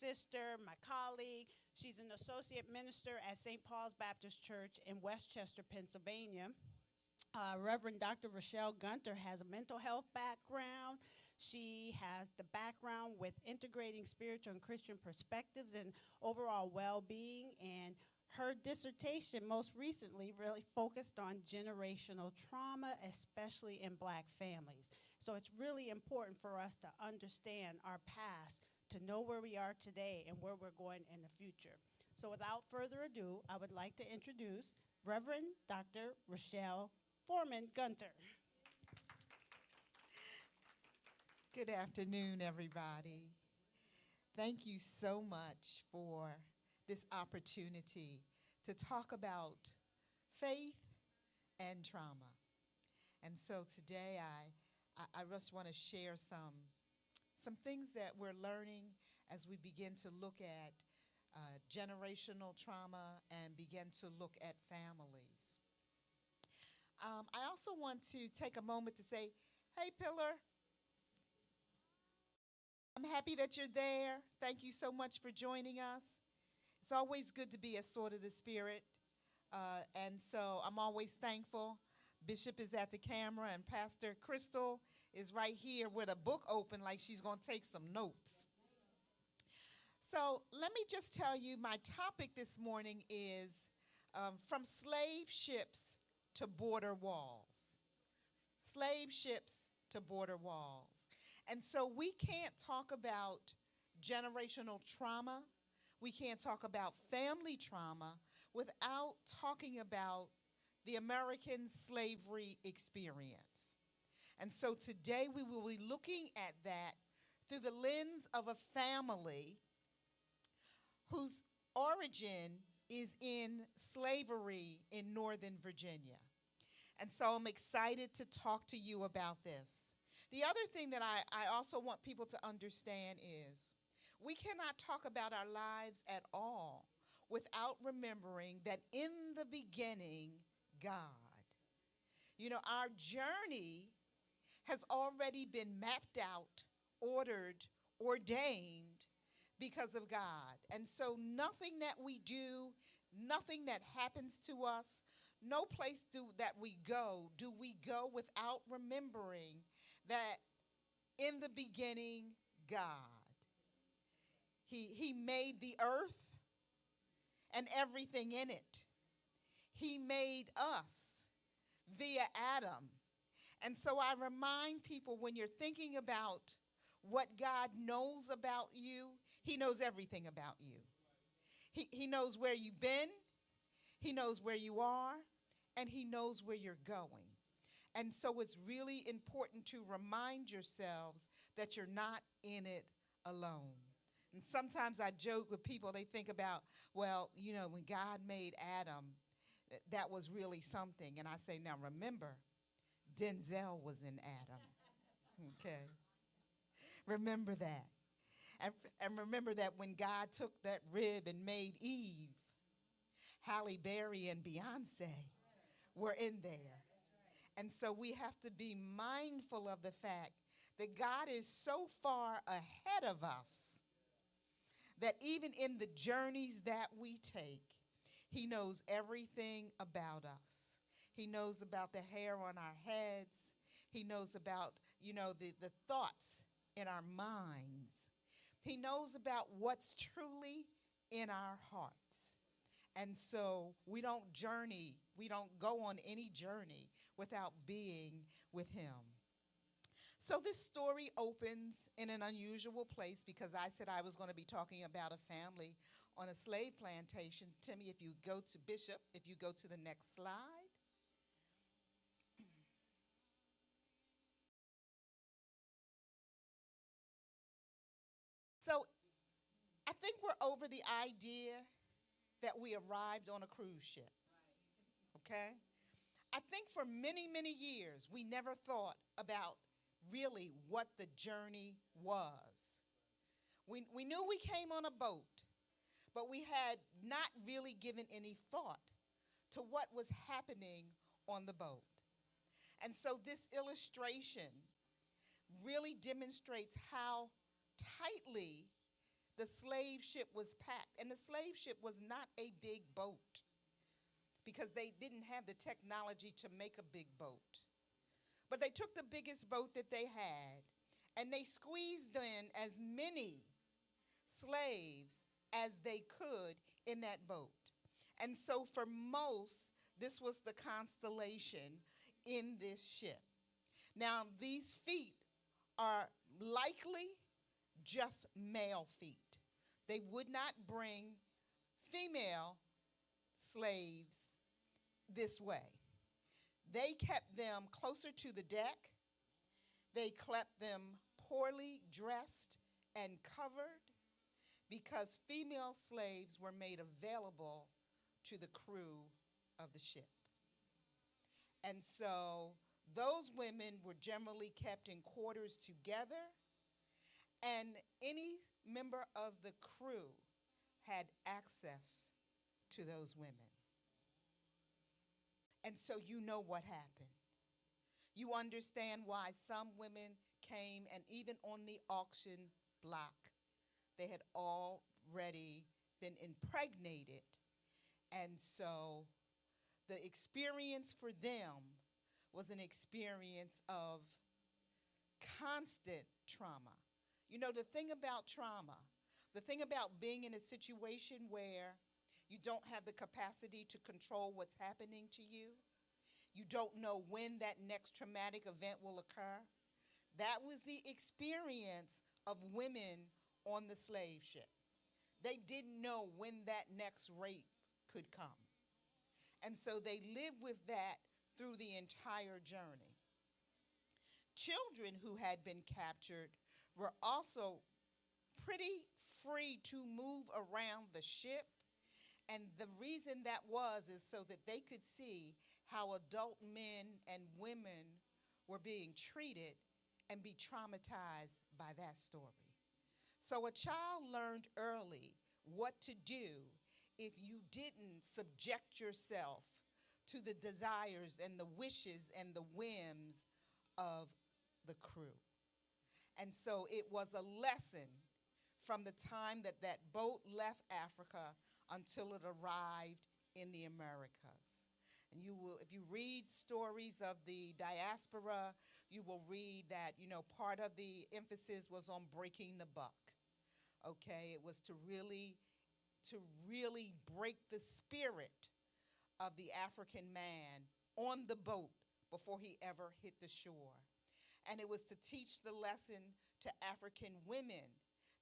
sister, my colleague. She's an associate minister at St. Paul's Baptist Church in Westchester, Pennsylvania. Reverend Dr. Rochelle Gunter has a mental health background. She has the background with integrating spiritual and Christian perspectives and overall well-being. And her dissertation most recently really focused on generational trauma, especially in Black families. So it's really important for us to understand our past, to know where we are today and where we're going in the future. So without further ado, I would like to introduce Reverend Dr. Rochelle Foreman Gunter. Good afternoon, everybody. Thank you so much for this opportunity to talk about faith and trauma. And so today I just want to share some things that we're learning as we begin to look at generational trauma and begin to look at families. I also want to take a moment to say, hey, Pillar. I'm happy that you're there. Thank you so much for joining us. It's always good to be a sword of the Spirit. And so I'm always thankful. Bishop is at the camera, and Pastor Crystal is right here with a book open like she's going to take some notes. So let me just tell you, my topic this morning is from slave ships to border walls. Slave ships to border walls. And so we can't talk about generational trauma, we can't talk about family trauma without talking about the American slavery experience. And so today we will be looking at that through the lens of a family whose origin is in slavery in Northern Virginia. And so I'm excited to talk to you about this. The other thing that I also want people to understand is we cannot talk about our lives at all without remembering that in the beginning, God. You know, our journey has already been mapped out, ordered, ordained because of God. And so nothing that we do, nothing that happens to us, no place that we go, do we go without remembering that in the beginning, God. He made the earth and everything in it. He made us via Adam. And so I remind people, when you're thinking about what God knows about you, he knows everything about you. He knows where you've been, he knows where you are, and he knows where you're going. And so it's really important to remind yourselves that you're not in it alone. And sometimes I joke with people, they think about, well, you know, when God made Adam, that was really something. And I say, now remember, Denzel was in Adam. Okay? Remember that. And remember that when God took that rib and made Eve, Halle Berry and Beyonce were in there. And so we have to be mindful of the fact that God is so far ahead of us that even in the journeys that we take, he knows everything about us. He knows about the hair on our heads. He knows about, you know, the thoughts in our minds. He knows about what's truly in our hearts. And so we don't go on any journey without being with him. So this story opens in an unusual place because I said I was going to be talking about a family on a slave plantation. Timmy, if you go to Bishop, if you go to the next slide. So I think we're over the idea that we arrived on a cruise ship, okay? I think for many, many years, we never thought about really what the journey was. We knew we came on a boat, but we had not really given any thought to what was happening on the boat. And so this illustration really demonstrates how tightly the the slave ship was packed. And the slave ship was not a big boat because they didn't have the technology to make a big boat. But they took the biggest boat that they had and they squeezed in as many slaves as they could in that boat. And so for most, this was the constellation in this ship. Now, these feet are likely just male feet. They would not bring female slaves this way. They kept them closer to the deck. They kept them poorly dressed and covered because female slaves were made available to the crew of the ship. And so those women were generally kept in quarters together, and any member of the crew had access to those women. And so you know what happened. You understand why some women came, and even on the auction block, they had already been impregnated. And so the experience for them was an experience of constant trauma. You know, the thing about trauma, the thing about being in a situation where you don't have the capacity to control what's happening to you, you don't know when that next traumatic event will occur. That was the experience of women on the slave ship. They didn't know when that next rape could come. And so they lived with that through the entire journey. Children who had been captured were also pretty free to move around the ship. And the reason that was is so that they could see how adult men and women were being treated and be traumatized by that story. So a child learned early what to do if you didn't subject yourself to the desires and the wishes and the whims of the crew. And so it was a lesson from the time that that boat left Africa until it arrived in the Americas. And you will, if you read stories of the diaspora, you will read that, you know, part of the emphasis was on breaking the buck. Okay, it was to really break the spirit of the African man on the boat before he ever hit the shore. And it was to teach the lesson to African women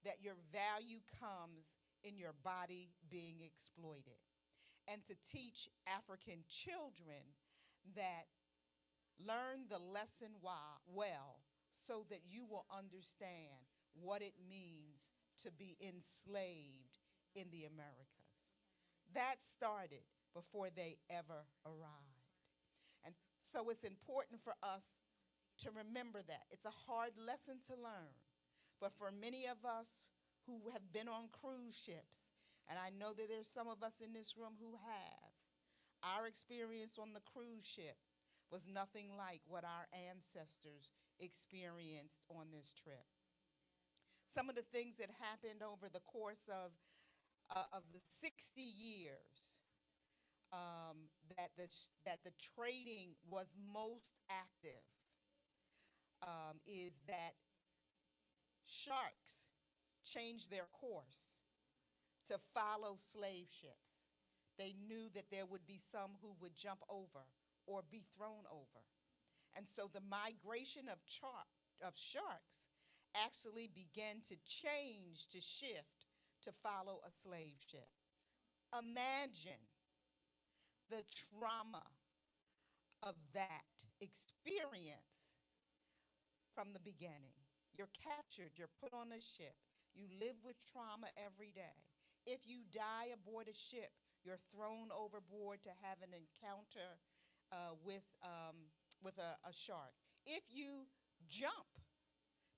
that your value comes in your body being exploited. And to teach African children that learn the lesson well so that you will understand what it means to be enslaved in the Americas. That started before they ever arrived. And so it's important for us to remember that. It's a hard lesson to learn, but for many of us who have been on cruise ships, and I know that there's some of us in this room who have, our experience on the cruise ship was nothing like what our ancestors experienced on this trip. Some of the things that happened over the course of the 60 years that the trading was most active is that sharks changed their course to follow slave ships. They knew that there would be some who would jump over or be thrown over. And so the migration of sharks actually began to change, to shift, to follow a slave ship. Imagine the trauma of that experience from the beginning. You're captured, you're put on a ship, you live with trauma every day. If you die aboard a ship, you're thrown overboard to have an encounter with a shark. If you jump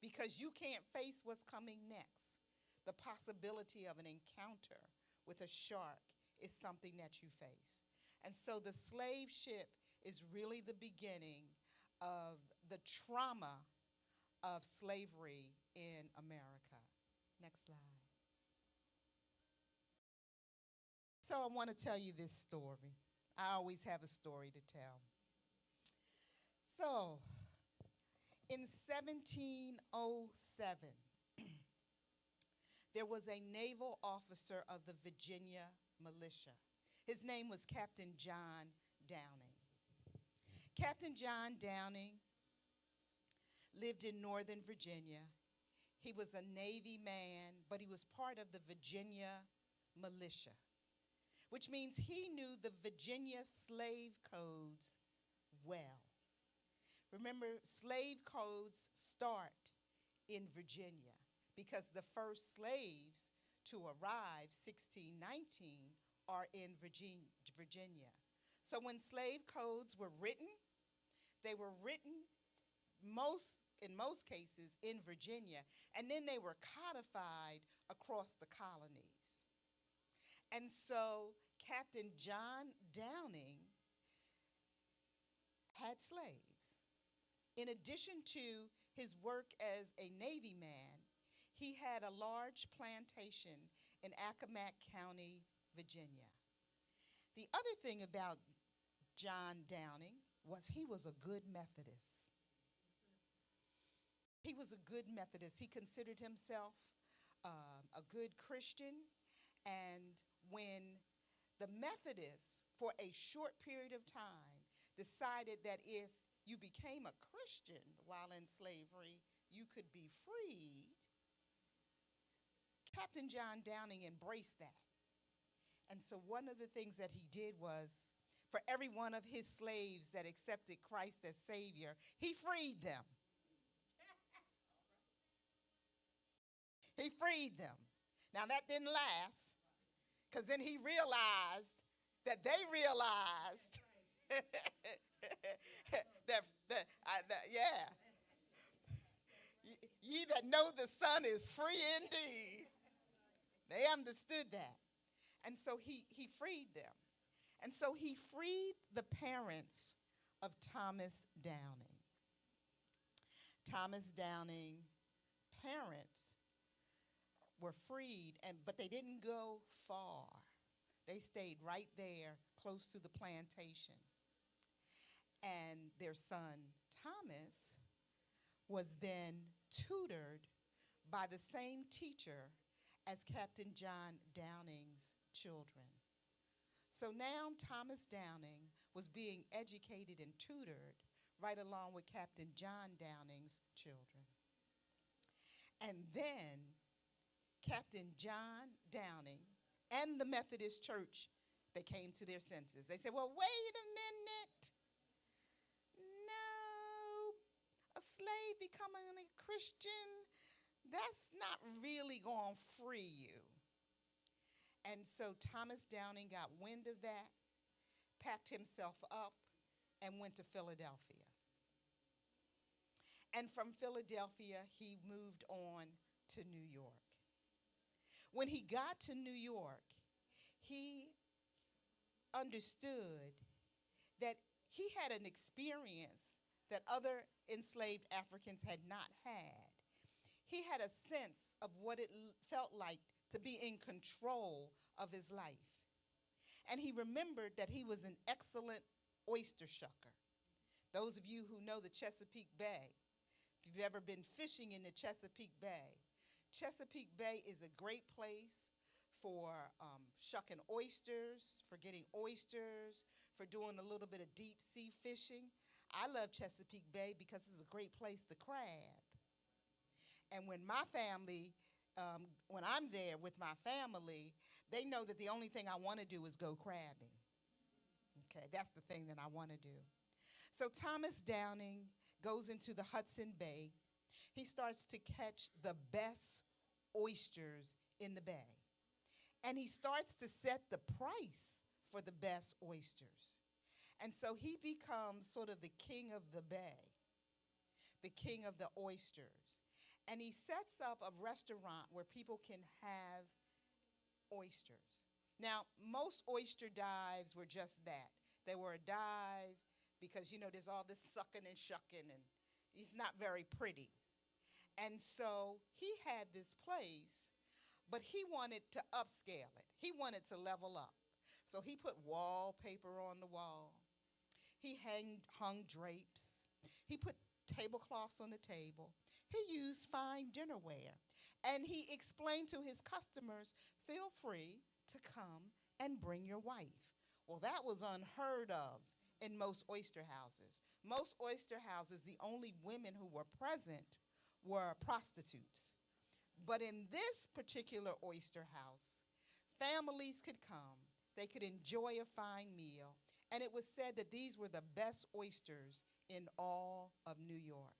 because you can't face what's coming next, the possibility of an encounter with a shark is something that you face. And so the slave ship is really the beginning of the trauma of slavery in America. Next slide. so I want to tell you this story. I always have a story to tell. So, in 1707, there was a naval officer of the Virginia militia. His name was Captain John Downing. Captain John Downing lived in Northern Virginia. He was a Navy man, but he was part of the Virginia militia, which means he knew the Virginia slave codes well. Remember, slave codes start in Virginia because the first slaves to arrive, 1619, are in Virginia. So when slave codes were written, they were written in most cases in Virginia, and then they were codified across the colonies. And so Captain John Downing had slaves. In addition to his work as a Navy man, he had a large plantation in Accomack County, Virginia. The other thing about John Downing was he was a good Methodist. He was a good Methodist. He considered himself a good Christian. And when the Methodists, for a short period of time, decided that if you became a Christian while in slavery, you could be freed, Captain John Downing embraced that. And so one of the things that he did was, for every one of his slaves that accepted Christ as Savior, he freed them. He freed them. Now that didn't last, because then he realized that they realized ye that know the Son is free indeed. They understood that. And so he freed them. And so he freed the parents of Thomas Downing. Thomas Downing parents were freed, but they didn't go far. They stayed right there close to the plantation. And their son, Thomas, was then tutored by the same teacher as Captain John Downing's children. So now Thomas Downing was being educated and tutored right along with Captain John Downing's children. And then Captain John Downing and the Methodist Church, they came to their senses. They said, well, wait a minute. No, a slave becoming a Christian, that's not really going to free you. And so Thomas Downing got wind of that, packed himself up, and went to Philadelphia. And from Philadelphia, he moved on to New York. When he got to New York, he understood that he had an experience that other enslaved Africans had not had. He had a sense of what it felt like to be in control of his life. And he remembered that he was an excellent oyster shucker. Those of you who know the Chesapeake Bay, if you've ever been fishing in the Chesapeake Bay is a great place for shucking oysters, for getting oysters, for doing a little bit of deep sea fishing. I love Chesapeake Bay because it's a great place to crab. And when my family, when I'm there with my family, they know that the only thing I want to do is go crabbing. Okay, that's the thing that I want to do. So Thomas Downing goes into the Hudson Bay. He starts to catch the best oysters in the bay. And he starts to set the price for the best oysters. And so he becomes sort of the king of the bay, the king of the oysters. And he sets up a restaurant where people can have oysters. Now, most oyster dives were just that. They were a dive because, you know, there's all this sucking and shucking, and it's not very pretty. And so he had this place, but he wanted to upscale it. He wanted to level up. So he put wallpaper on the wall. He hung drapes. He put tablecloths on the table. He used fine dinnerware. And he explained to his customers, feel free to come and bring your wife. Well, that was unheard of in most oyster houses. Most oyster houses, the only women who were present were prostitutes. But in this particular oyster house, families could come, they could enjoy a fine meal, and it was said that these were the best oysters in all of New York.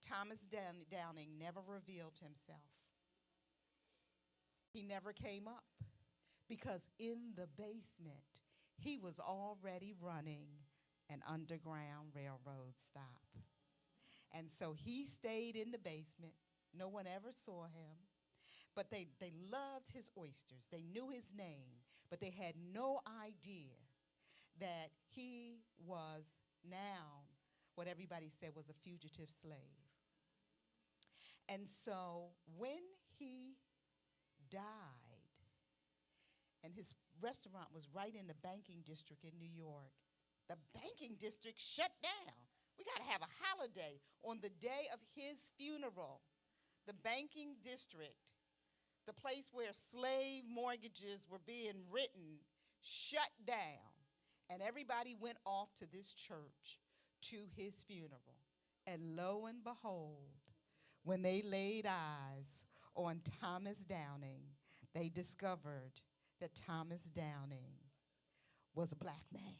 Thomas Downing never revealed himself. He never came up because in the basement, he was already running an underground railroad stop. And so he stayed in the basement. No one ever saw him. But they loved his oysters. They knew his name, but they had no idea that he was now what everybody said was a fugitive slave. And so when he died, and his restaurant was right in the banking district in New York, the banking district shut down. We got to have a holiday. On the day of his funeral, the banking district, the place where slave mortgages were being written, shut down. And everybody went off to this church to his funeral. And lo and behold, when they laid eyes on Thomas Downing, they discovered that Thomas Downing was a black man.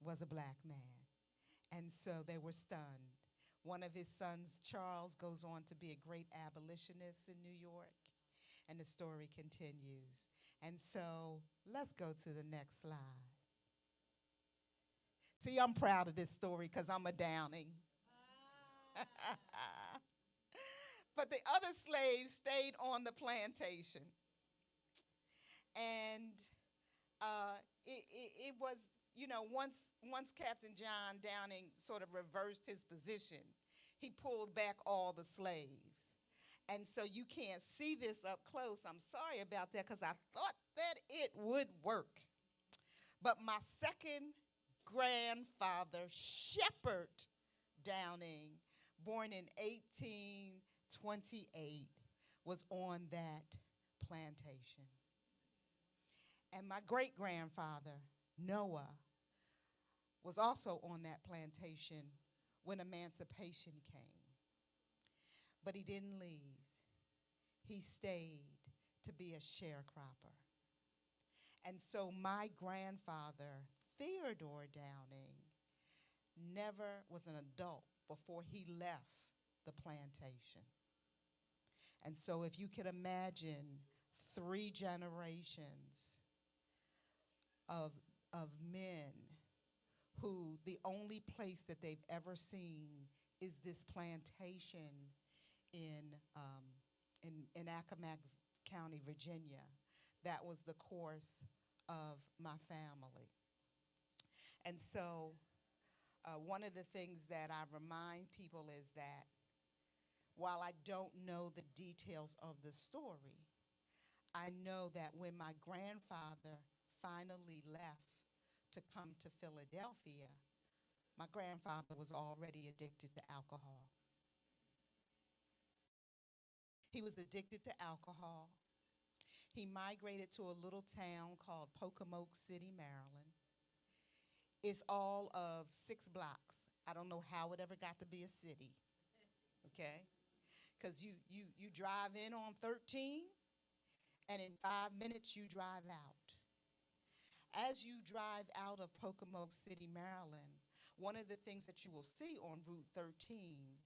Was a black man. And so they were stunned. One of his sons, Charles, goes on to be a great abolitionist in New York, and the story continues. And so let's go to the next slide. See, I'm proud of this story because I'm a Downing. But the other slaves stayed on the plantation. And it was, you know, once Captain John Downing sort of reversed his position, he pulled back all the slaves. And so you can't see this up close. I'm sorry about that because I thought that it would work. But my second grandfather, Shepherd Downing, born in 1828, was on that plantation. And my great-grandfather, Noah, was also on that plantation when emancipation came. But he didn't leave. He stayed to be a sharecropper. And so my grandfather, Theodore Downing, never was an adult before he left the plantation. And so if you can imagine 3 generations of men who the only place that they've ever seen is this plantation in Accomack County, Virginia. That was the course of my family. And so one of the things that I remind people is that while I don't know the details of the story, I know that when my grandfather finally left to come to Philadelphia, my grandfather was already addicted to alcohol. He was addicted to alcohol. He migrated to a little town called Pocomoke City, Maryland. It's all of 6 blocks. I don't know how it ever got to be a city, okay? Because you drive in on 13, and in 5 minutes you drive out. As you drive out of Pocomoke City, Maryland, one of the things that you will see on Route 13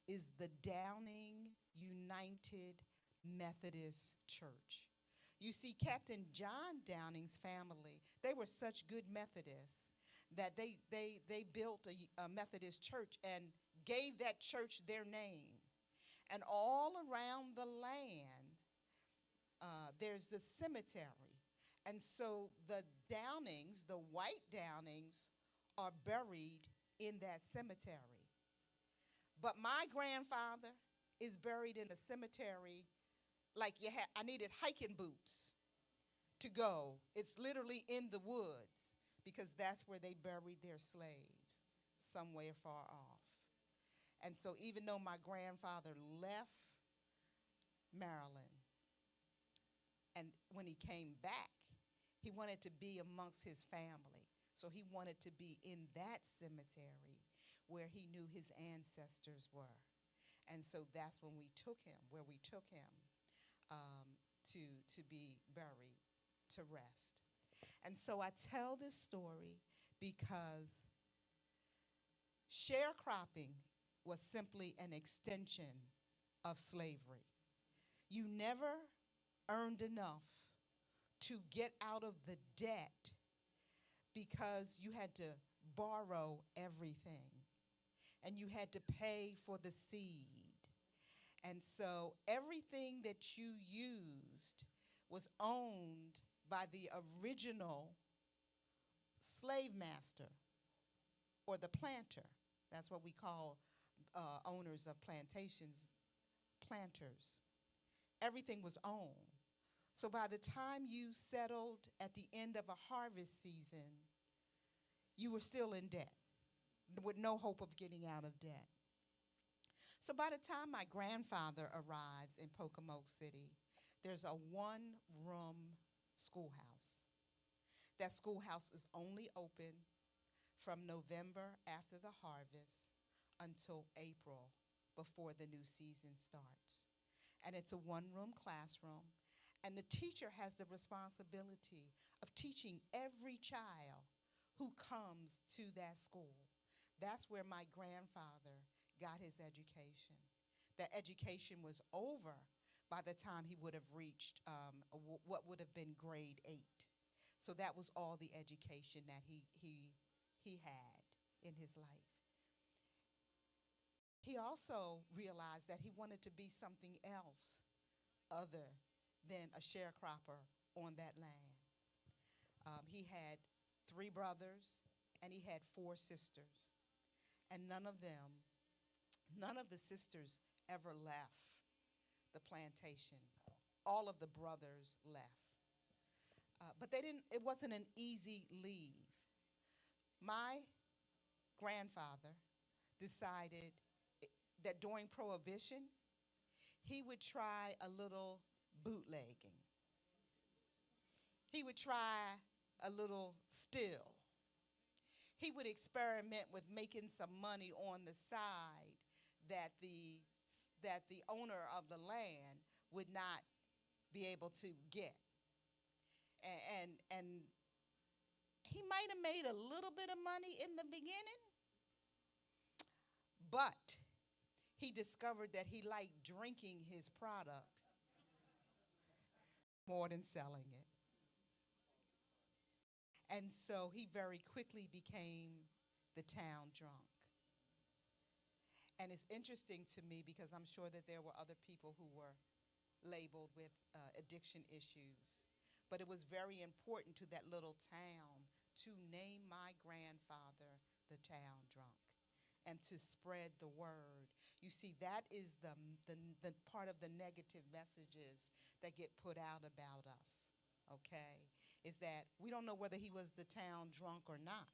is the Downing United Methodist Church. You see, Captain John Downing's family, they were such good Methodists that they built a Methodist church and gave that church their name. And all around the land, there's the cemetery. And so the Downings, the white Downings, are buried in that cemetery. But my grandfather is buried in a cemetery like I needed hiking boots to go. It's literally in the woods because that's where they buried their slaves, somewhere far off. And so even though my grandfather left Maryland, and when he came back, he wanted to be amongst his family. So he wanted to be in that cemetery where he knew his ancestors were. And so that's when we took him, where we took him to be buried, to rest. And so I tell this story because sharecropping was simply an extension of slavery. You never earned enough to get out of the debt because you had to borrow everything and you had to pay for the seed. And so everything that you used was owned by the original slave master or the planter. That's what we call owners of plantations, planters. Everything was owned. So by the time you settled at the end of a harvest season, you were still in debt with no hope of getting out of debt. So by the time my grandfather arrives in Pocomoke City, there's a one-room schoolhouse. That schoolhouse is only open from November after the harvest until April before the new season starts. And it's a one-room classroom, and the teacher has the responsibility of teaching every child who comes to that school. That's where my grandfather got his education. That education was over by the time he would have reached what would have been grade 8. So that was all the education that he had in his life. He also realized that he wanted to be something else other than a sharecropper on that land. He had 3 brothers and he had 4 sisters. And none of the sisters ever left the plantation. All of the brothers left. But it wasn't an easy leave. My grandfather decided that during Prohibition, he would try a little bootlegging. He would try a little steal. He would experiment with making some money on the side that the owner of the land would not be able to get. And he might have made a little bit of money in the beginning, but he discovered that he liked drinking his product more than selling it. And so he very quickly became the town drunk. And it's interesting to me because I'm sure that there were other people who were labeled with addiction issues. But it was very important to that little town to name my grandfather the town drunk and to spread the word. You see, that is the part of the negative messages that get put out about us, okay? Is that we don't know whether he was the town drunk or not,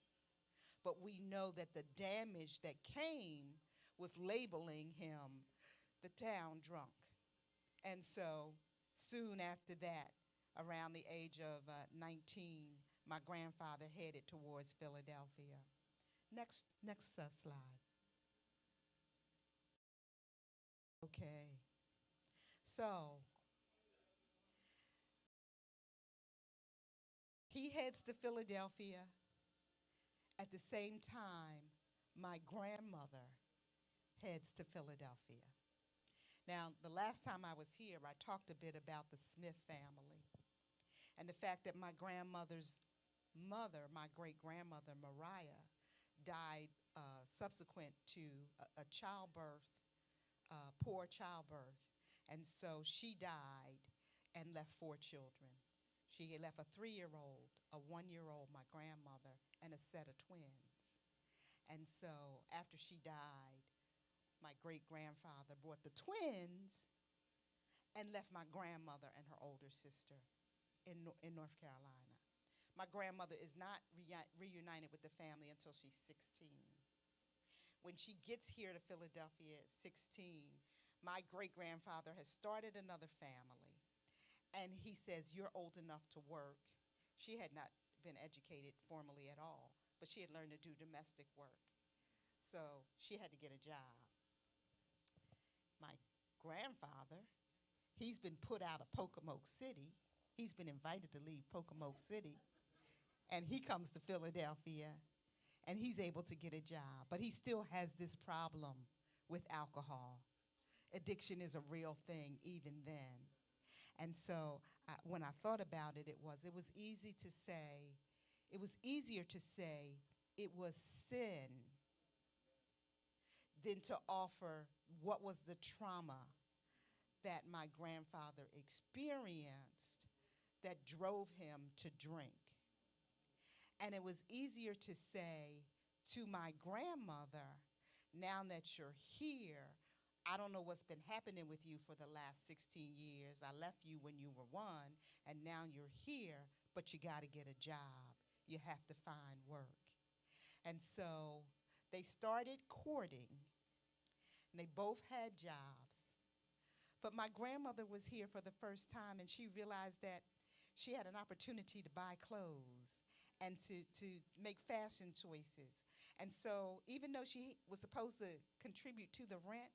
but we know that the damage that came with labeling him the town drunk. And so soon after that, around the age of 19, my grandfather headed towards Philadelphia. Next slide. Okay. So he heads to Philadelphia. At the same time, my grandmother heads to Philadelphia. Now, the last time I was here, I talked a bit about the Smith family and the fact that my grandmother's mother, my great-grandmother, Mariah, died subsequent to a childbirth, poor childbirth. And so she died and left 4 children. She left a 3-year-old, a 1-year-old, my grandmother, and a set of twins. And so after she died, my great-grandfather brought the twins and left my grandmother and her older sister in North Carolina. My grandmother is not reunited with the family until she's 16. When she gets here to Philadelphia at 16, my great-grandfather has started another family. And he says, "You're old enough to work." She had not been educated formally at all, but she had learned to do domestic work. So she had to get a job. My grandfather, he's been put out of Pocomoke City. He's been invited to leave Pocomoke City. And he comes to Philadelphia, and he's able to get a job. But he still has this problem with alcohol. Addiction is a real thing even then. And so when I thought about it, it was easy to say, it was easier to say it was sin than to offer what was the trauma that my grandfather experienced that drove him to drink. And it was easier to say to my grandmother, "Now that you're here, I don't know what's been happening with you for the last 16 years. I left you when you were 1, and now you're here, but you got to get a job. You have to find work." And so they started courting, and they both had jobs. But my grandmother was here for the first time, and she realized that she had an opportunity to buy clothes and to make fashion choices. And so even though she was supposed to contribute to the rent,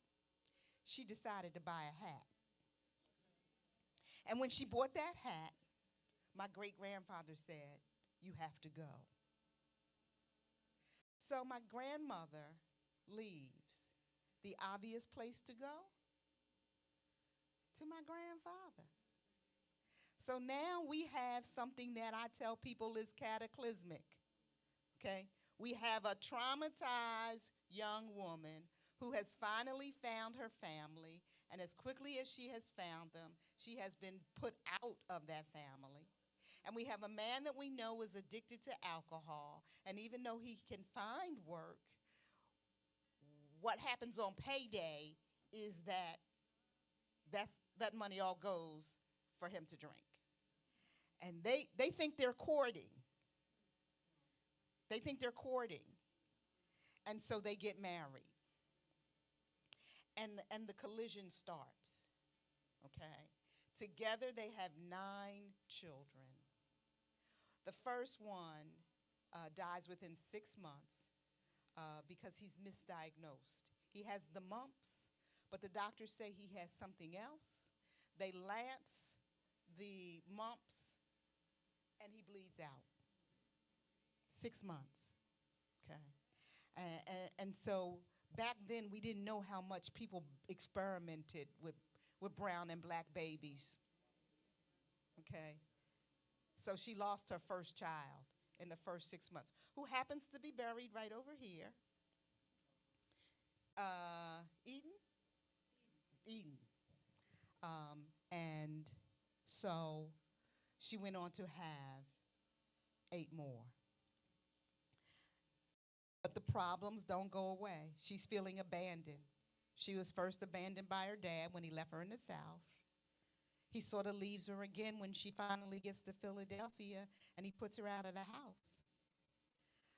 she decided to buy a hat. And when she bought that hat, my great-grandfather said, "You have to go." So my grandmother leaves. The obvious place to go? To my grandfather. So now we have something that I tell people is cataclysmic, okay? We have a traumatized young woman who has finally found her family, and as quickly as she has found them, she has been put out of that family. And we have a man that we know is addicted to alcohol, and even though he can find work, what happens on payday is that money all goes for him to drink. And they think they're courting. They think they're courting. And so they get married. And the collision starts, okay? Together they have 9 children. The first one dies within 6 months because he's misdiagnosed. He has the mumps, but the doctors say he has something else. They lance the mumps, and he bleeds out. 6 months, okay? And so back then, we didn't know how much people experimented with brown and black babies, okay? So she lost her first child in the first 6 months, who happens to be buried right over here. Eden? Eden. And so she went on to have 8 more. But the problems don't go away. She's feeling abandoned. She was first abandoned by her dad when he left her in the South. He sort of leaves her again when she finally gets to Philadelphia, and he puts her out of the house.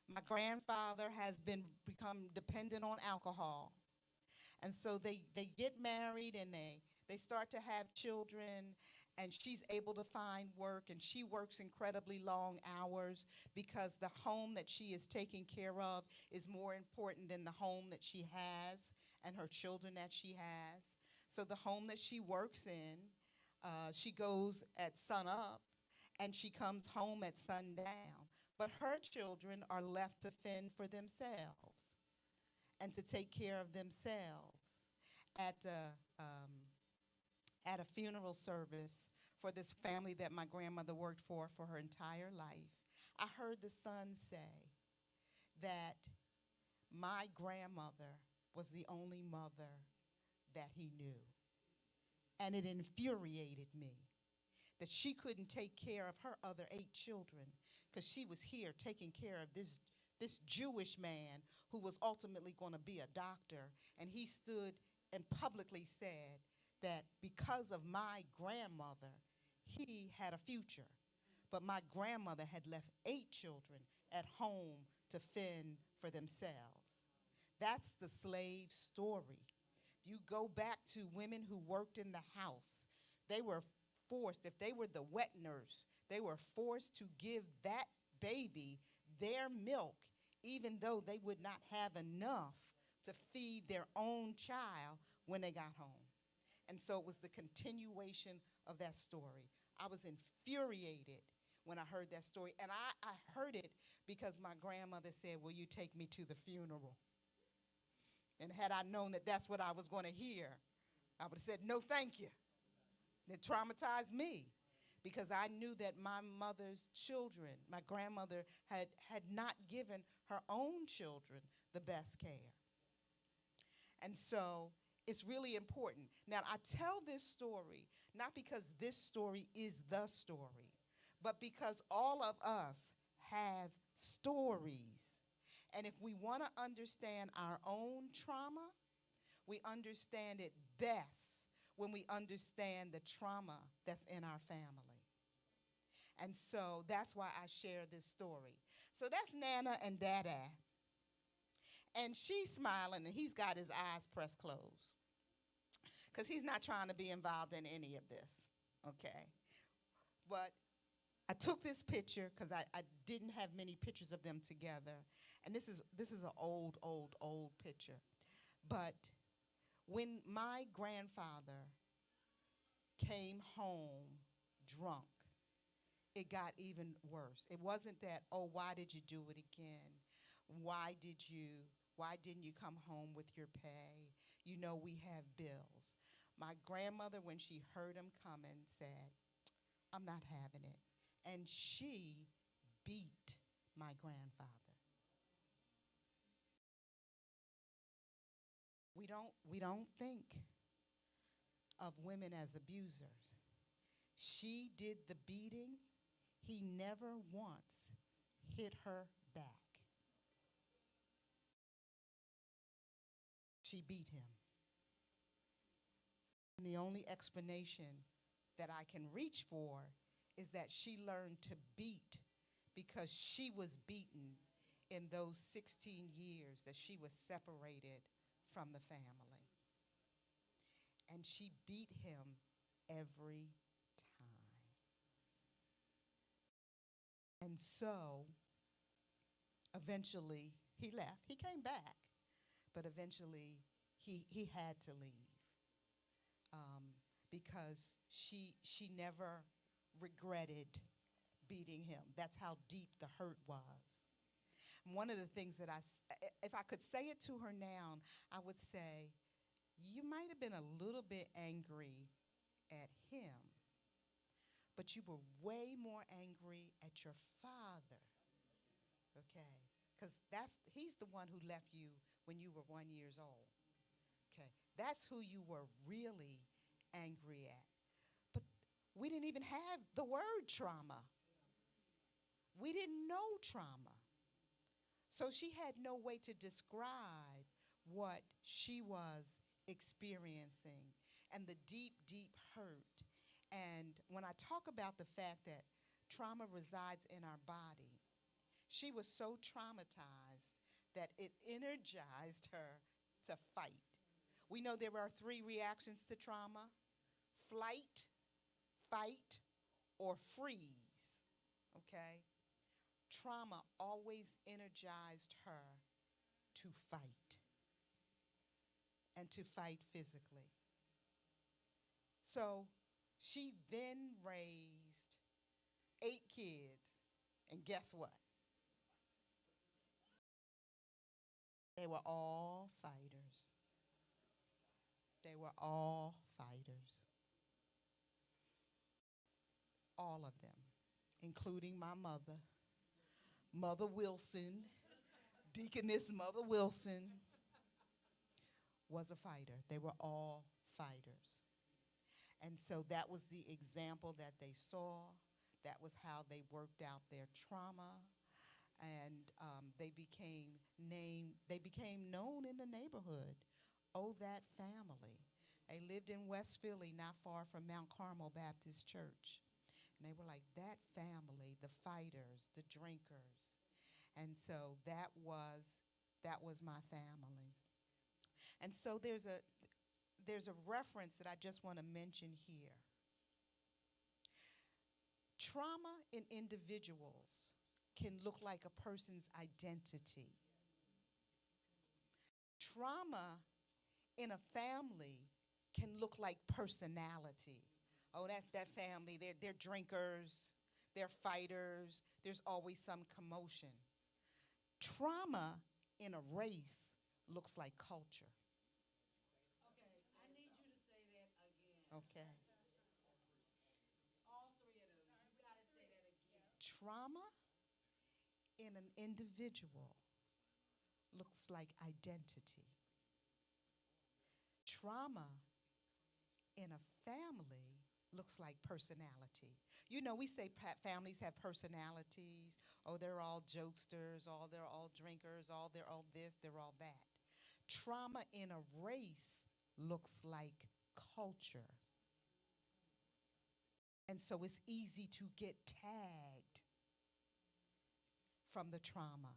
My grandfather has become dependent on alcohol. And so they get married, and they start to have children, and she's able to find work, and she works incredibly long hours because the home that she is taking care of is more important than the home that she has and her children that she has. So the home that she works in, she goes at sunup, and she comes home at sundown. But her children are left to fend for themselves and to take care of themselves. At a funeral service for this family that my grandmother worked for her entire life, I heard the son say that my grandmother was the only mother that he knew. And it infuriated me that she couldn't take care of her other 8 children because she was here taking care of this Jewish man who was ultimately going to be a doctor. And he stood and publicly said that because of my grandmother, he had a future. but my grandmother had left 8 children at home to fend for themselves. That's the slave story. If you go back to women who worked in the house, they were forced, if they were the wet nurse, they were forced to give that baby their milk, even though they would not have enough to feed their own child when they got home. And so it was the continuation of that story. I was infuriated when I heard that story. And I heard it because my grandmother said, "Will you take me to the funeral?" And had I known that that's what I was going to hear, I would have said, "No, thank you." It traumatized me because I knew that my mother's children, my grandmother, had not given her own children the best care. And so it's really important. Now, I tell this story not because this story is the story, but because all of us have stories. And if we want to understand our own trauma, we understand it best when we understand the trauma that's in our family. And so that's why I share this story. So that's Nana and Dada. And she's smiling, and he's got his eyes pressed closed because he's not trying to be involved in any of this, okay? But I took this picture because I didn't have many pictures of them together. And this is an old, old, old picture. But when my grandfather came home drunk, it got even worse. It wasn't that, "Oh, why did you do it again? Why didn't you come home with your pay? You know we have bills." My grandmother, when she heard him coming, said, "I'm not having it." And she beat my grandfather. We don't think of women as abusers. She did the beating. He never once hit her back. She beat him. And the only explanation that I can reach for is that she learned to beat because she was beaten in those 16 years that she was separated from the family. And she beat him every time. And so eventually he left. He came back, but eventually he had to leave because she never regretted beating him. That's how deep the hurt was. One of the things that if I could say it to her now, I would say, "You might have been a little bit angry at him, but you were way more angry at your father, okay? Because he's the one who left you when you were 1 year old, okay? That's who you were really angry at." But we didn't even have the word trauma. We didn't know trauma. So she had no way to describe what she was experiencing and the deep, deep hurt. And when I talk about the fact that trauma resides in our body, she was so traumatized that it energized her to fight. We know there are 3 reactions to trauma: flight, fight, or freeze, okay? Trauma always energized her to fight and to fight physically. So she then raised 8 kids, and guess what? They were all fighters. They were all fighters. All of them, including my mother, Mother Wilson, Deaconess Mother Wilson, was a fighter. They were all fighters. And so that was the example that they saw. That was how they worked out their trauma. And they became known in the neighborhood. Oh, that family. They lived in West Philly, not far from Mount Carmel Baptist Church. And they were like, that family, the fighters, the drinkers. And so that was my family. And so there's a reference that I just want to mention here. Trauma in individuals can look like a person's identity. Trauma in a family can look like personality. Oh, that family, they're drinkers, they're fighters, there's always some commotion. Trauma in a race looks like culture. Okay. Trauma in an individual looks like identity. Trauma in a family looks like personality. You know, we say families have personalities. Oh, they're all jokesters, they're all drinkers, they're all this, they're all that. Trauma in a race looks like culture. And so it's easy to get tagged from the trauma.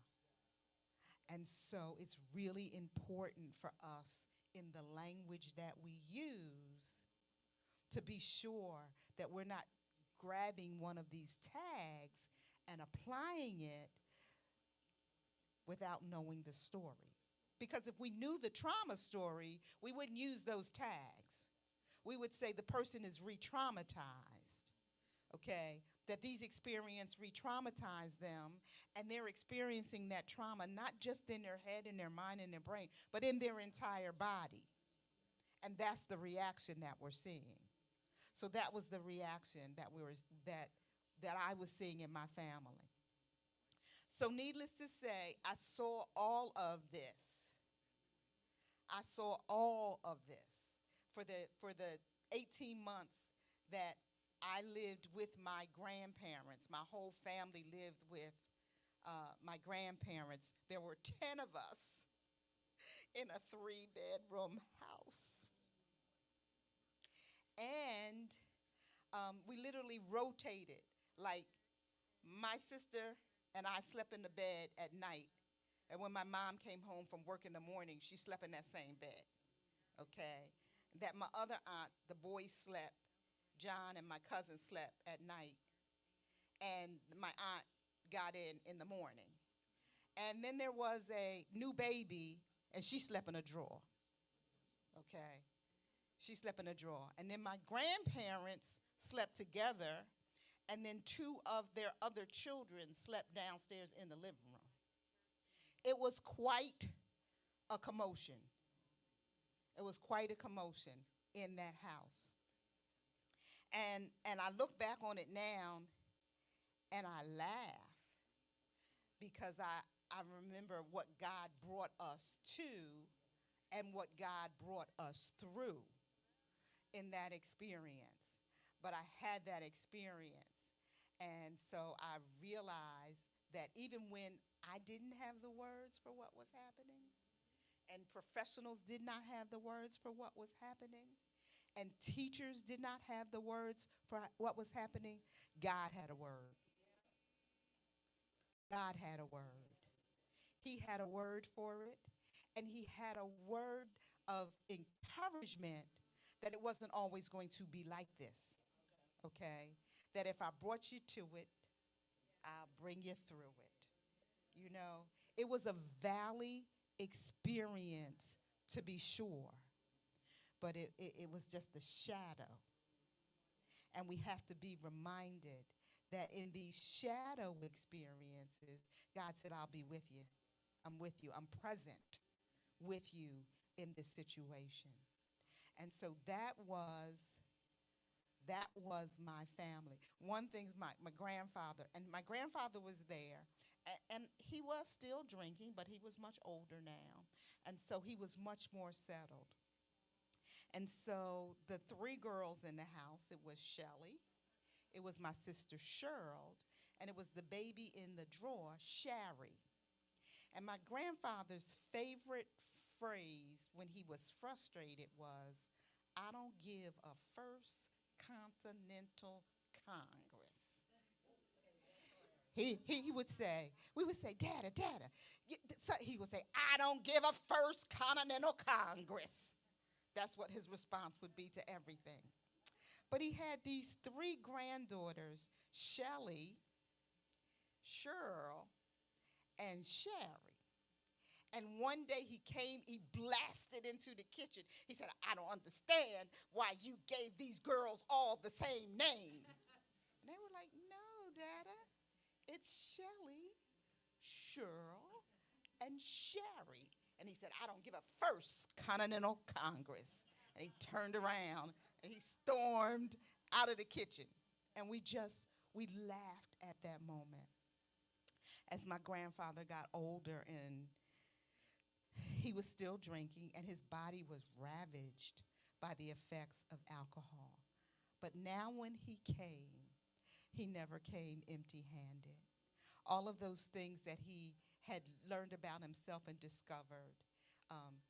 And so it's really important for us in the language that we use to be sure that we're not grabbing one of these tags and applying it without knowing the story. Because if we knew the trauma story, we wouldn't use those tags. We would say the person is re-traumatized, okay? That these experiences re-traumatize them, and they're experiencing that trauma not just in their head, in their mind, in their brain, but in their entire body. And that's the reaction that we're seeing. So that was the reaction that I was seeing in my family. So needless to say, I saw all of this. I saw all of this for the 18 months that I lived with my grandparents. My whole family lived with my grandparents. There were 10 of us in a 3-bedroom house. And we literally rotated. Like, my sister and I slept in the bed at night. And when my mom came home from work in the morning, she slept in that same bed, okay? That my other aunt, the boys slept, John and my cousin slept at night, and my aunt got in the morning. And then there was a new baby, and she slept in a drawer, okay? She slept in a drawer. And then my grandparents slept together, and then 2 of their other children slept downstairs in the living room. It was quite a commotion. It was quite a commotion in that house. And I look back on it now, and I laugh because I remember what God brought us to and what God brought us through in that experience. But I had that experience. And so I realized that even when I didn't have the words for what was happening, and professionals did not have the words for what was happening, and teachers did not have the words for what was happening, God had a word. God had a word. He had a word for it, and he had a word of encouragement that it wasn't always going to be like this, okay? That if I brought you to it, I'll bring you through it. You know, it was a valley experience, to be sure, but it was just a shadow. And we have to be reminded that in these shadow experiences, God said, I'll be with you. I'm with you. I'm present with you in this situation. And so that was my family. One thing's my grandfather, and my grandfather was there, and he was still drinking, but he was much older now. And so he was much more settled. And so the 3 girls in the house, it was Shelly, it was my sister Cheryl, and it was the baby in the drawer, Shari. And my grandfather's favorite phrase when he was frustrated was, I don't give a First Continental Congress. He would say, we would say, Dada, Dada. So he would say, I don't give a First Continental Congress. That's what his response would be to everything. But he had these three granddaughters, Shelley, Cheryl, and Sherry. And one day he blasted into the kitchen. He said, I don't understand why you gave these girls all the same name. And they were like, no, Dada, it's Shelley, Cheryl, and Sherry. And he said, I don't give a First Continental Congress. And he turned around and he stormed out of the kitchen. And we laughed at that moment. As my grandfather got older and he was still drinking and his body was ravaged by the effects of alcohol. But now when he came, he never came empty-handed. All of those things that he had learned about himself and discovered,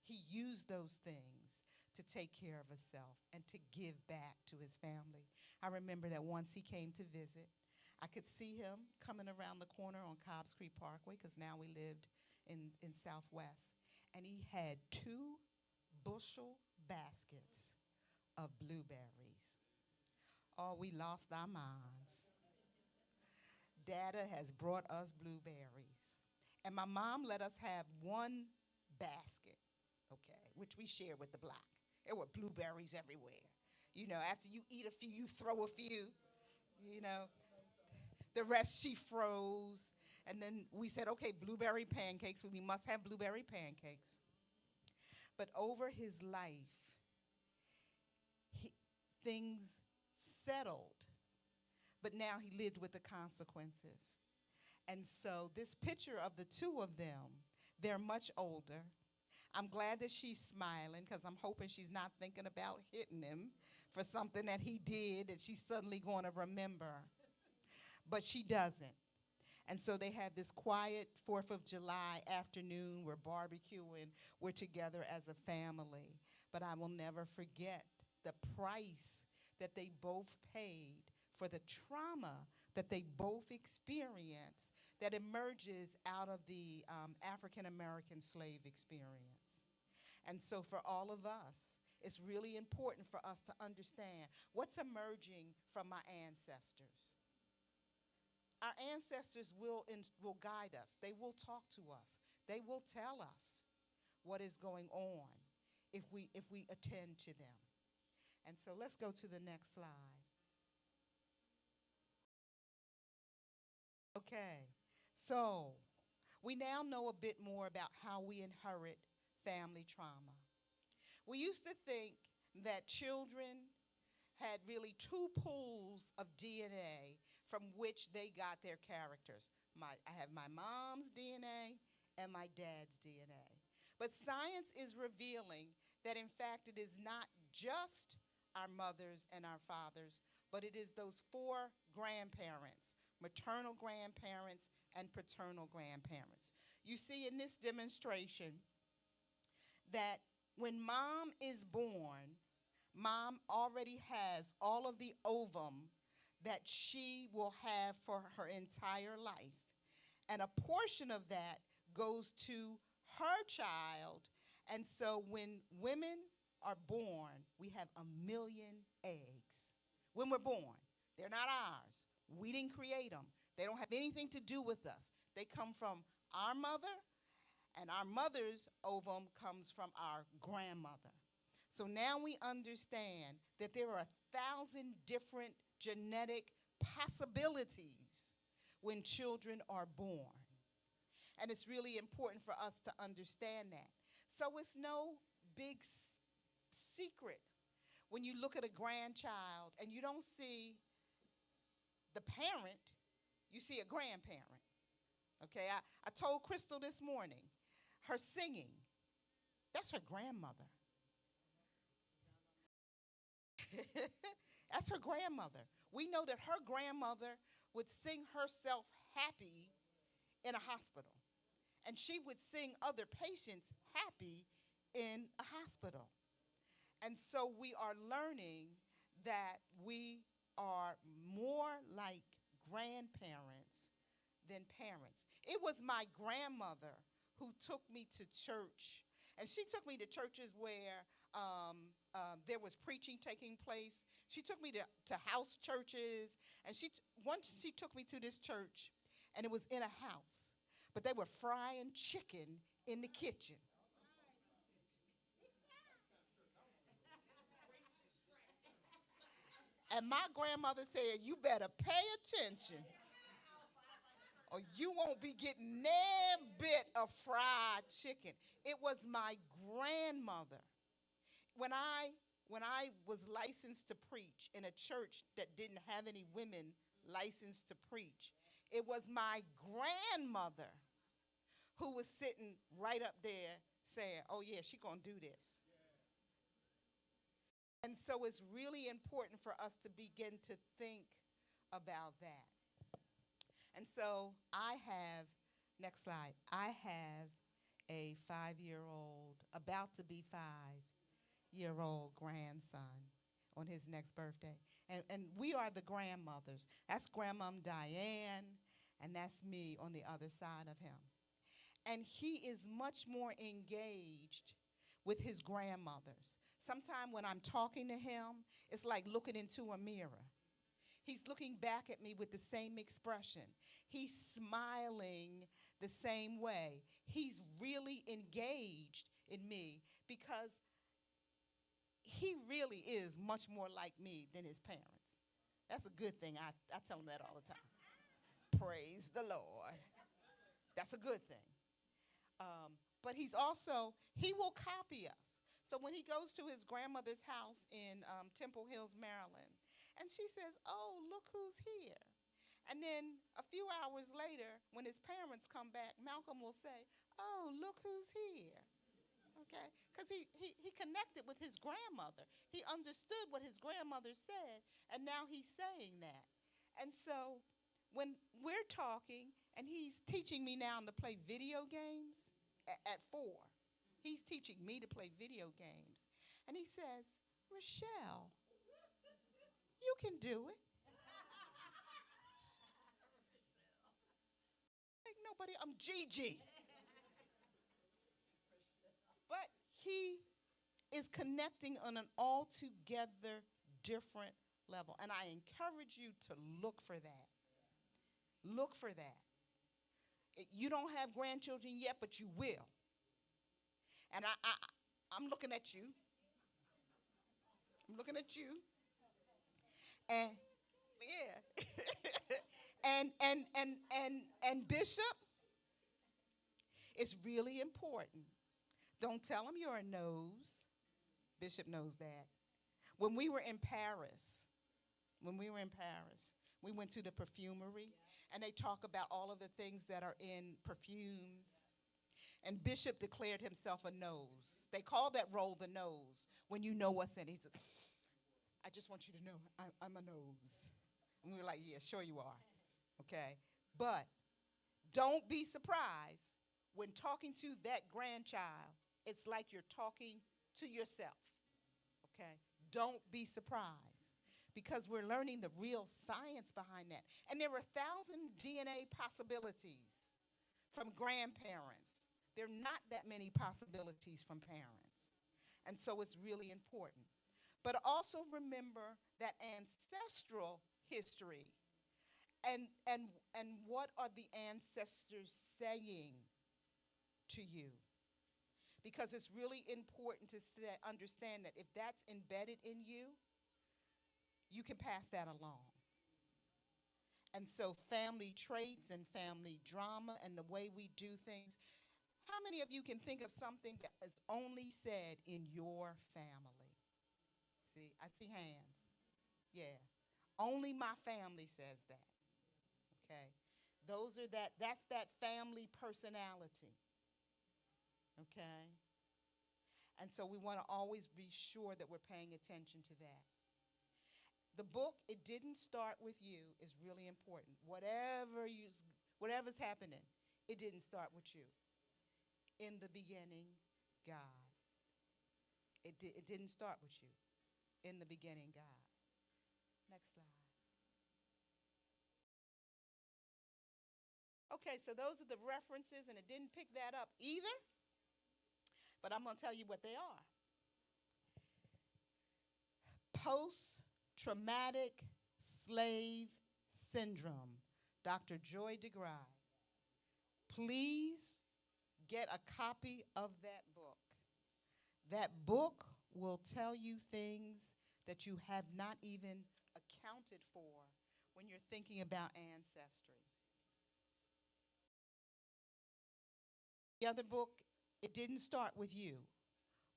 he used those things to take care of himself and to give back to his family. I remember that once he came to visit, I could see him coming around the corner on Cobbs Creek Parkway, because now we lived in Southwest, and he had 2 bushel baskets of blueberries. Oh, we lost our minds. Dada has brought us blueberries. And my mom let us have 1 basket, okay, which we shared with the block. There were blueberries everywhere. You know, after you eat a few, you throw a few, you know. The rest she froze. And then we said, okay, blueberry pancakes, we must have blueberry pancakes. But over his life, things settled. But now he lived with the consequences. And so this picture of the 2 of them, they're much older. I'm glad that she's smiling, because I'm hoping she's not thinking about hitting him for something that he did that she's suddenly going to remember. But she doesn't. And so they have this quiet 4th of July afternoon. We're barbecuing. We're together as a family. But I will never forget the price that they both paid for the trauma that they both experienced that emerges out of the African-American slave experience. And so for all of us, it's really important for us to understand what's emerging from my ancestors. Our ancestors will guide us. They will talk to us. They will tell us what is going on if we attend to them. And so let's go to the next slide. Okay, so we now know a bit more about how we inherit family trauma. We used to think that children had really 2 pools of DNA from which they got their characters. I have my mom's DNA and my dad's DNA. But science is revealing that in fact it is not just our mothers and our fathers, but it is those 4 grandparents, maternal grandparents and paternal grandparents. You see in this demonstration that when mom is born, mom already has all of the ovum that she will have for her entire life. And a portion of that goes to her child. And so when women are born, we have 1 million eggs. When we're born, they're not ours. We didn't create them. They don't have anything to do with us. They come from our mother, and our mother's ovum comes from our grandmother. So now we understand that there are 1,000 different genetic possibilities when children are born. And it's really important for us to understand that. So it's no big secret when you look at a grandchild and you don't see the parent, you see a grandparent. Okay, I told Crystal this morning, her singing, that's her grandmother. That's her grandmother. We know that her grandmother would sing herself happy in a hospital. And she would sing other patients happy in a hospital. And so we are learning that we are more like grandparents than parents. It was my grandmother who took me to church. And she took me to churches where there was preaching taking place. She took me to house churches. And once she took me to this church, and it was in a house, but they were frying chicken in the kitchen. And my grandmother said, "You better pay attention, or you won't be getting a bit of fried chicken." It was my grandmother. When I was licensed to preach in a church that didn't have any women licensed to preach, it was my grandmother who was sitting right up there saying, "Oh yeah, she gonna do this." And so it's really important for us to begin to think about that. And so next slide, I have a 5-year-old, about to be 5-year-old grandson on his next birthday. And we are the grandmothers. That's Grandmom Diane, and that's me on the other side of him. And he is much more engaged with his grandmothers. Sometimes when I'm talking to him, it's like looking into a mirror. He's looking back at me with the same expression. He's smiling the same way. He's really engaged in me because he really is much more like me than his parents. That's a good thing. I tell him that all the time. Praise the Lord. That's a good thing. But he will copy us. So when he goes to his grandmother's house in Temple Hills, Maryland, and she says, "Oh, look who's here." And then a few hours later, when his parents come back, Malcolm will say, "Oh, look who's here." Okay? Because he connected with his grandmother. He understood what his grandmother said, and now he's saying that. And so when we're talking, and he's teaching me now to play video games at 4. He's teaching me to play video games. And he says, "Rochelle, you can do it." Like nobody, I'm Gigi. But he is connecting on an altogether different level. And I encourage you to look for that. Look for that. You don't have grandchildren yet, but you will. And I'm looking at you. I'm looking at you. And yeah. and Bishop, it's really important. Don't tell him you're a nose. Bishop knows that. When we were in Paris, we went to the perfumery, and they talk about all of the things that are in perfumes. And Bishop declared himself a nose. They call that role the nose, when you know what's in it. He said, "I just want you to know I'm a nose." And we were like, "Yeah, sure you are." Okay? But don't be surprised when talking to that grandchild, it's like you're talking to yourself. Okay? Don't be surprised, because we're learning the real science behind that. And there are 1,000 DNA possibilities from grandparents. There are not that many possibilities from parents. And so it's really important. But also remember that ancestral history, and what are the ancestors saying to you? Because it's really important to understand that if that's embedded in you, you can pass that along. And so family traits and family drama and the way we do things. How many of you can think of something that is only said in your family? See, I see hands. Yeah. Only my family says that. Okay. That's that family personality. Okay. And so we want to always be sure that we're paying attention to that. The book, It Didn't Start With You, is really important. Whatever's happening, it didn't start with you. In the beginning, God. It didn't start with you. In the beginning, God. Next slide. Okay, so those are the references, and it didn't pick that up either, but I'm going to tell you what they are. Post-traumatic slave syndrome, Dr. Joy DeGruy. Please get a copy of that book. That book will tell you things that you have not even accounted for when you're thinking about ancestry. The other book, It Didn't Start With You,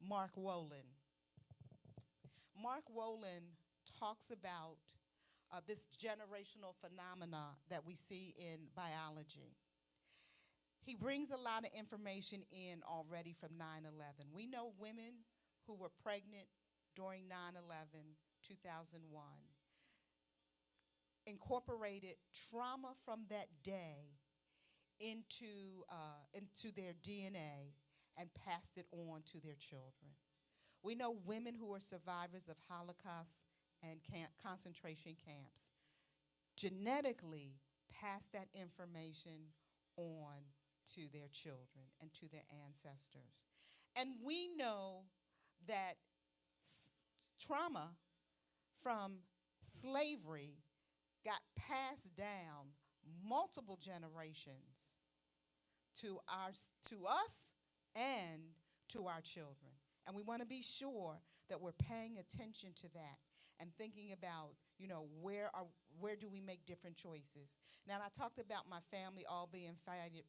Mark Wolin. Mark Wolin talks about this generational phenomena that we see in biology. He brings a lot of information in already from 9/11. We know women who were pregnant during 9/11, 2001, incorporated trauma from that day into their DNA and passed it on to their children. We know women who are survivors of Holocaust and concentration camps genetically pass that information on to their children and to their ancestors. And we know that trauma from slavery got passed down multiple generations to us and to our children. And we want to be sure that we're paying attention to that and thinking about, where do we make different choices. Now, I talked about my family all being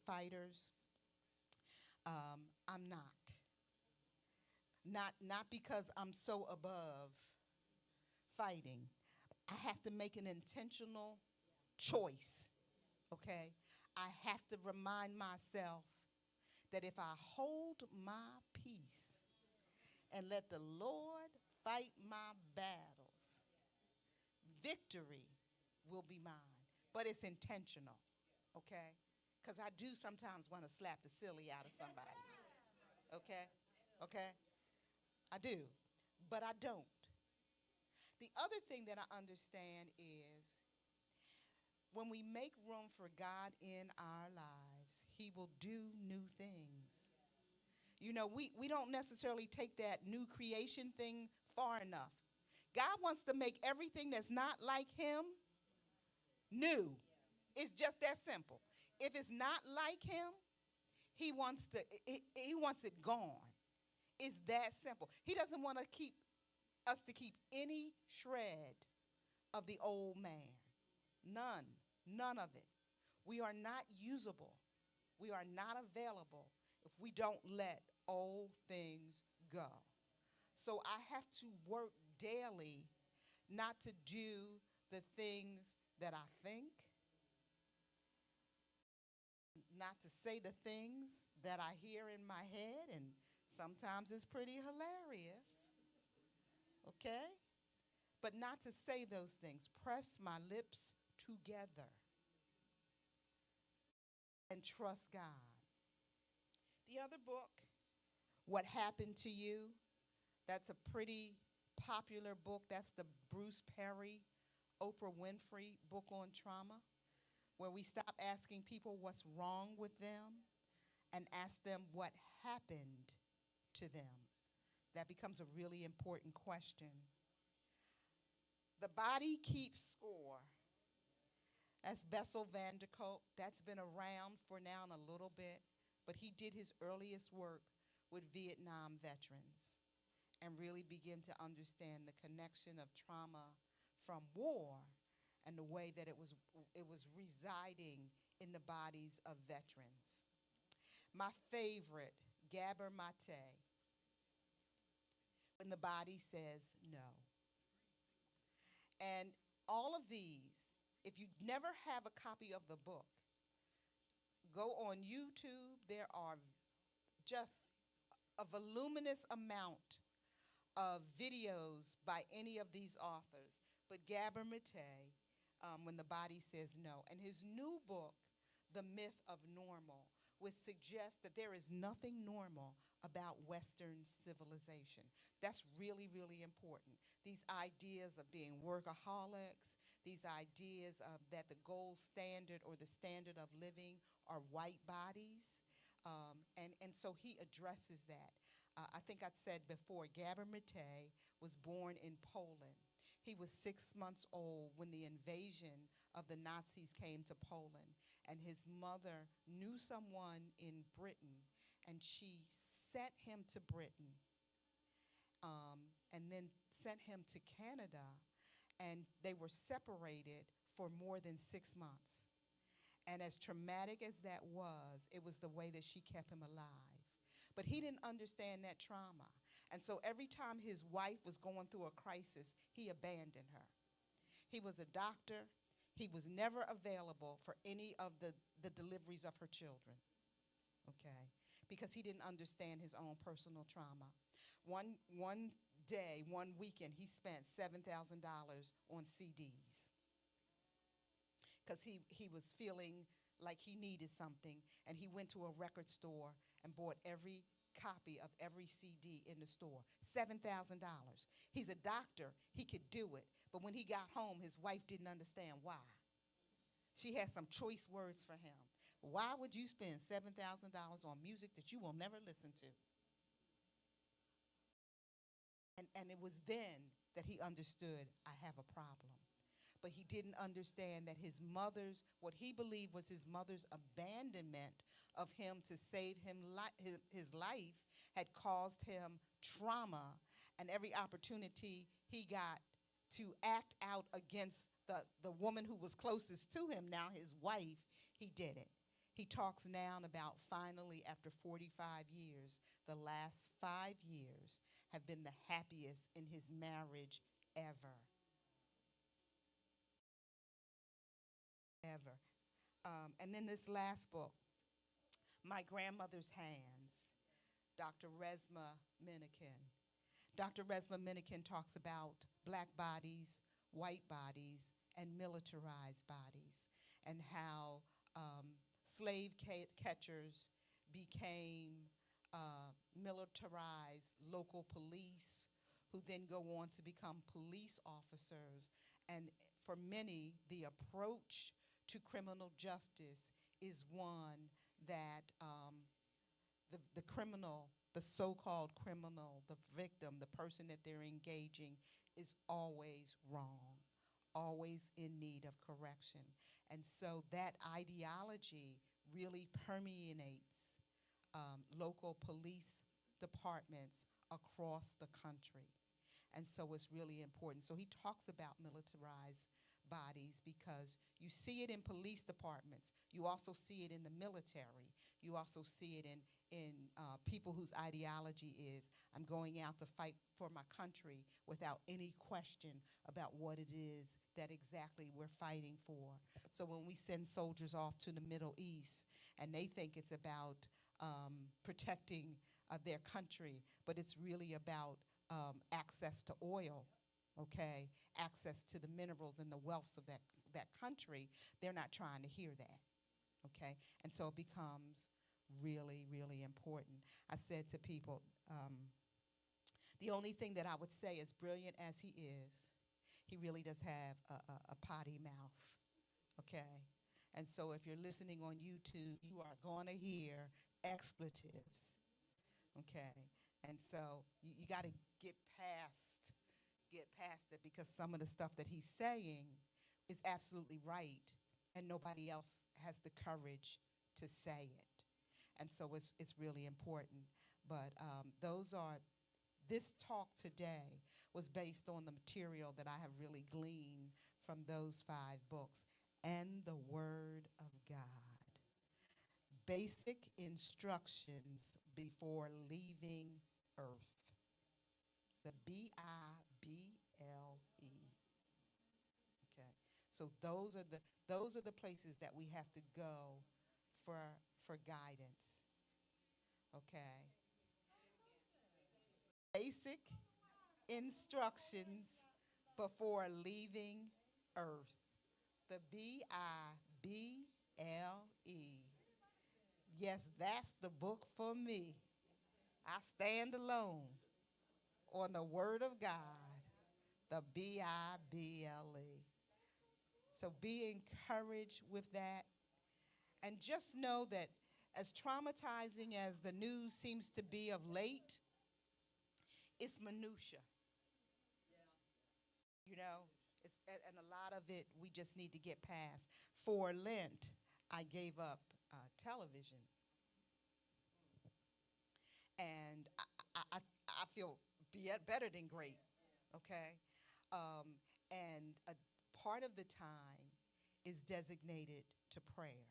fighters. I'm not. Not because I'm so above fighting. I have to make an intentional choice, okay? I have to remind myself that if I hold my peace and let the Lord fight my battles, victory will be mine. But it's intentional, okay? Because I do sometimes want to slap the silly out of somebody, okay? Okay? I do, but I don't. The other thing that I understand is when we make room for God in our lives, He will do new things. We don't necessarily take that new creation thing far enough. God wants to make everything that's not like Him new. It's just that simple. If it's not like Him, He wants it gone. It's that simple. He doesn't want us to keep any shred of the old man. None of it. We are not usable. We are not available if we don't let old things go. So I have to work daily not to do the things that I think, not to say the things that I hear in my head, and sometimes it's pretty hilarious, okay? But not to say those things. Press my lips together and trust God. The other book, What Happened to You, that's a pretty popular book. That's the Bruce Perry, Oprah Winfrey book on trauma, where we stop asking people what's wrong with them and ask them what happened to them. That becomes a really important question. The Body Keeps Score. That's Bessel van der Kolk. That's been around for now a little bit, but he did his earliest work with Vietnam veterans and really begin to understand the connection of trauma from war and the way that it was residing in the bodies of veterans. My favorite, Gabor Mate, When the Body Says No. And all of these, if you never have a copy of the book, go on YouTube. There are just a voluminous amount of videos by any of these authors. But Gabor Mate, When the Body Says No. And his new book, The Myth of Normal, would suggest that there is nothing normal about Western civilization. That's really, really important. These ideas of being workaholics, these ideas of that the gold standard or the standard of living are white bodies. And so he addresses that. I think I said before, Gabor Mate was born in Poland. He was 6 months old when the invasion of the Nazis came to Poland, and his mother knew someone in Britain, and she sent him to Britain, and then sent him to Canada, and they were separated for more than 6 months. And as traumatic as that was, it was the way that she kept him alive. But he didn't understand that trauma. And so every time his wife was going through a crisis, he abandoned her. He was a doctor. He was never available for any of the deliveries of her children, okay, because he didn't understand his own personal trauma. One day, one weekend, he spent $7,000 on CDs because he was feeling like he needed something, and he went to a record store and bought every copy of every CD in the store. $7,000. He's a doctor. He could do it. But when he got home, his wife didn't understand why. She had some choice words for him. Why would you spend $7,000 on music that you will never listen to? And it was then that he understood, I have a problem. But he didn't understand that his mother's, what he believed was his mother's abandonment of him to save him his life had caused him trauma, and every opportunity he got to act out against the woman who was closest to him, now his wife, he did it. He talks now about finally, after 45 years, the last 5 years have been the happiest in his marriage ever. Ever. And then this last book, My Grandmother's Hands, Dr. Resmaa Menakem. Dr. Resmaa Menakem talks about black bodies, white bodies, and militarized bodies, and how slave catchers became militarized local police, who then go on to become police officers. And for many, the approach to criminal justice is one that the criminal, the so-called criminal, the victim, the person that they're engaging, is always wrong, always in need of correction. And so that ideology really permeates local police departments across the country. And so it's really important. So he talks about militarized bodies because you see it in police departments. You also see it in the military. You also see it in people whose ideology is, I'm going out to fight for my country without any question about what it is that exactly we're fighting for. So when we send soldiers off to the Middle East and they think it's about protecting their country, but it's really about access to oil, okay, access to the minerals and the wealths of that country, they're not trying to hear that, okay? And so it becomes really, really important. I said to people, the only thing that I would say, as brilliant as he is, he really does have a potty mouth, okay? And so if you're listening on YouTube, you are going to hear expletives, okay? And so you got to get past it, because some of the stuff that he's saying is absolutely right, and nobody else has the courage to say it. And so it's really important. But this talk today was based on the material that I have really gleaned from those 5 books and the Word of God. Basic instructions before leaving Earth. The Bible. Okay. So those are the places that we have to go for guidance. Okay. Basic instructions before leaving Earth. The Bible. Yes, that's the book for me. I stand alone on the Word of God, the Bible. So be encouraged with that. And just know that as traumatizing as the news seems to be of late, it's minutia. You know, and a lot of it we just need to get past. For Lent, I gave up television, and I feel better than great. Okay, and a part of the time is designated to prayer.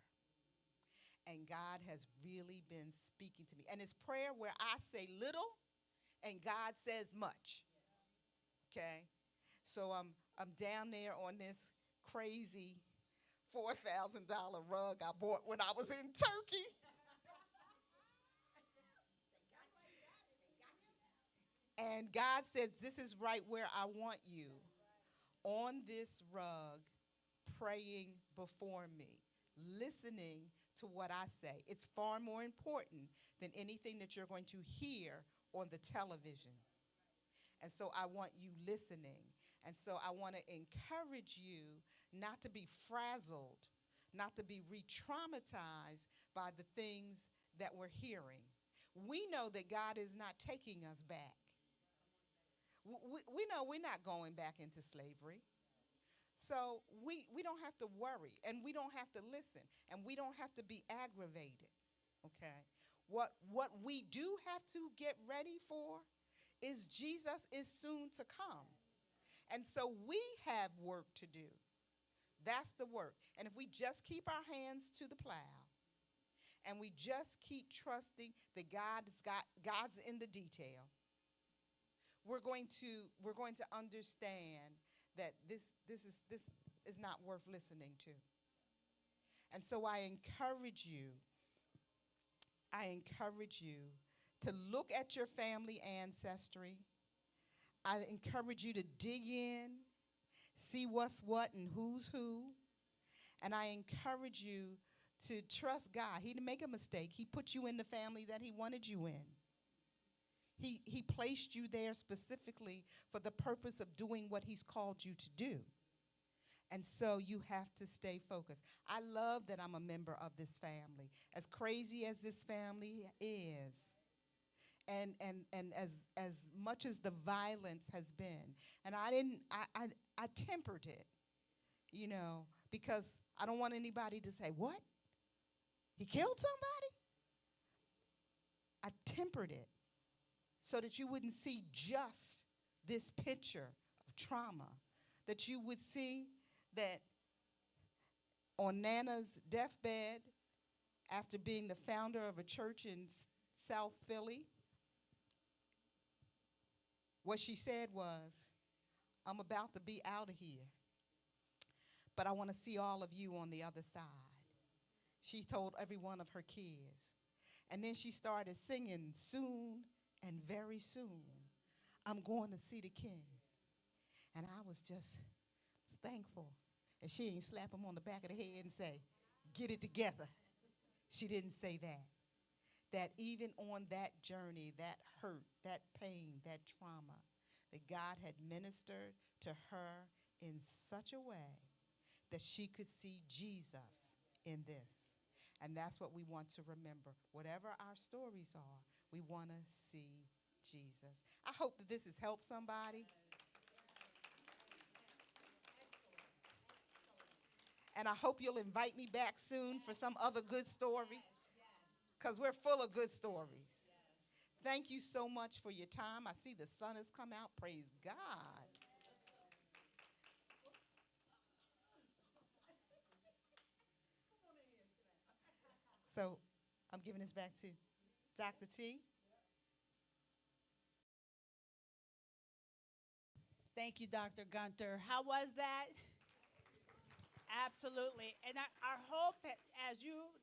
And God has really been speaking to me. And it's prayer where I say little and God says much. Okay? So I'm down there on this crazy $4,000 rug I bought when I was in Turkey. And God said, this is right where I want you, on this rug, praying before me, listening to what I say. It's far more important than anything that you're going to hear on the television. And so I want you listening. And so I want to encourage you not to be frazzled, not to be re-traumatized by the things that we're hearing. We know that God is not taking us back. We know we're not going back into slavery. So we don't have to worry, and we don't have to listen, and we don't have to be aggravated, okay? What we do have to get ready for is Jesus is soon to come. And so we have work to do. That's the work. And if we just keep our hands to the plow, and we just keep trusting that God's in the detail, we're going to understand that this is not worth listening to. And so I encourage you to look at your family ancestry. I encourage you to dig in, see what's what and who's who. And I encourage you to trust God. He didn't make a mistake. He put you in the family that he wanted you in. He placed you there specifically for the purpose of doing what he's called you to do. And so you have to stay focused. I love that I'm a member of this family. As crazy as this family is, and as much as the violence has been, and I tempered it, you know, because I don't want anybody to say, what? He killed somebody? I tempered it so that you wouldn't see just this picture of trauma, that you would see that on Nana's deathbed, after being the founder of a church in South Philly, what she said was, I'm about to be out of here, but I want to see all of you on the other side. She told every one of her kids. And then she started singing, soon and very soon, I'm going to see the king. And I was just thankful. And she ain't slap him on the back of the head and say, get it together. She didn't say that. That even on that journey, that hurt, that pain, that trauma, that God had ministered to her in such a way that she could see Jesus in this. And that's what we want to remember. Whatever our stories are, we want to see Jesus. I hope that this has helped somebody. And I hope you'll invite me back soon for some other good story, because we're full of good stories. Thank you so much for your time. I see the sun has come out. Praise God. So I'm giving this back to Dr. T. Thank you, Dr. Gunter. How was that? Absolutely. And our hope, as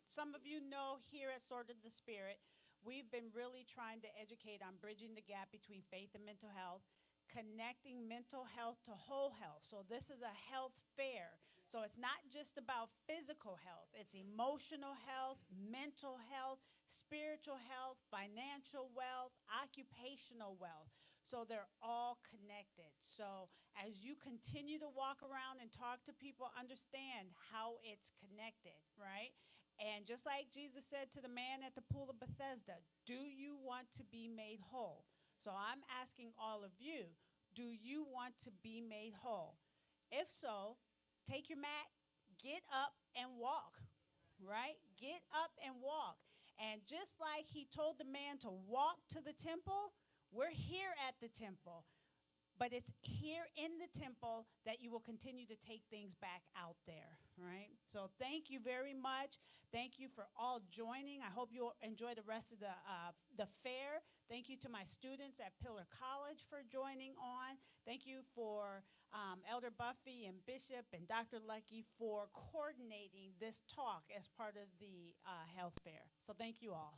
some of you know, here at Sword of the Spirit, we've been really trying to educate on bridging the gap between faith and mental health, connecting mental health to whole health. So this is a health fair. So it's not just about physical health. It's emotional health, mental health, spiritual health, financial wealth, occupational wealth. So they're all connected. So as you continue to walk around and talk to people, understand how it's connected, right? And just like Jesus said to the man at the pool of Bethesda, do you want to be made whole? So I'm asking all of you, do you want to be made whole? If so, take your mat, get up and walk, right? Get up and walk. And just like he told the man to walk to the temple, we're here at the temple. But it's here in the temple that you will continue to take things back out there, right? So thank you very much. Thank you for all joining. I hope you'll enjoy the rest of the fair. Thank you to my students at Pillar College for joining on. Thank you for Elder Buffy and Bishop and Dr. Lucky for coordinating this talk as part of the health fair. So thank you all.